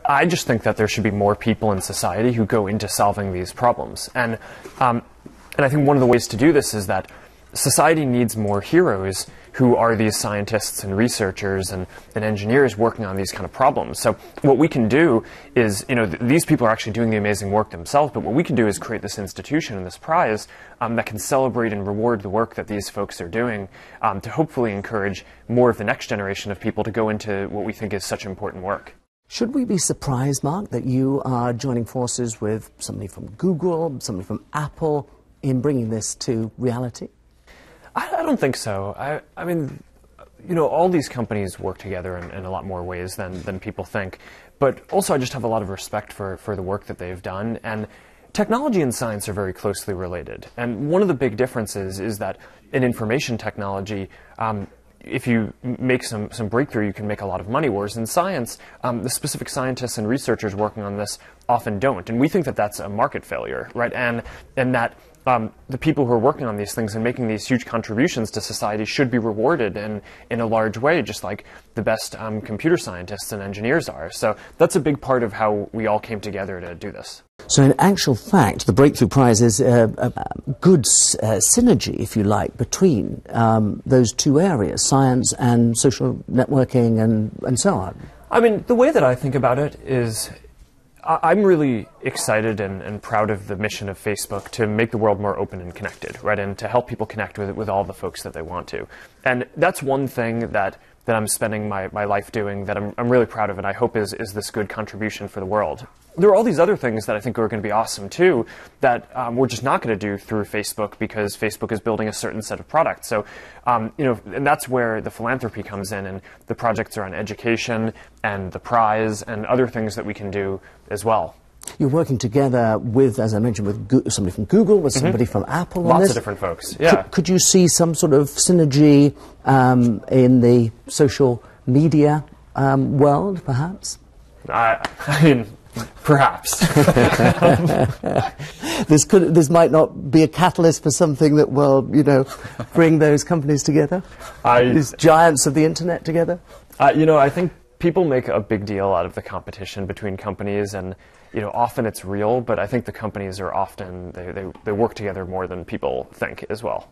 I just think that there should be more people in society who go into solving these problems. And I think one of the ways to do this is that society needs more heroes who are these scientists and researchers and engineers working on these kind of problems. So what we can do is, these people are actually doing the amazing work themselves, but what we can do is create this institution and this prize that can celebrate and reward the work that these folks are doing to hopefully encourage more of the next generation of people to go into what we think is such important work. Should we be surprised, Mark, that you are joining forces with somebody from Google, somebody from Apple, in bringing this to reality? I don't think so. I mean, all these companies work together in a lot more ways than people think. But also, I just have a lot of respect for the work that they've done. And technology and science are very closely related. And one of the big differences is that in information technology, if you make some breakthrough, you can make a lot of money, whereas in science, the specific scientists and researchers working on this often don't. And we think that that's a market failure, right? And that the people who are working on these things and making these huge contributions to society should be rewarded in a large way, just like the best computer scientists and engineers are. So that's a big part of how we all came together to do this. So in actual fact, the Breakthrough Prize is a good synergy, if you like, between those two areas, science and social networking and so on. I mean, the way that I think about it is I'm really excited and proud of the mission of Facebook to make the world more open and connected, right, and to help people connect with all the folks that they want to. And that's one thing that I'm spending my life doing that I'm really proud of and I hope is this good contribution for the world. There are all these other things that I think are going to be awesome too that we're just not going to do through Facebook because Facebook is building a certain set of products. So, and that's where the philanthropy comes in and the projects around education and the prize and other things that we can do as well. You're working together with, as I mentioned, with somebody from Google, with somebody from Apple. Lots of different folks, yeah. Could you see some sort of synergy in the social media world, perhaps? I mean, perhaps. This might not be a catalyst for something that will, bring those companies together? These giants of the internet together? I think people make a big deal out of the competition between companies, and often it's real, but I think the companies are often, they work together more than people think as well.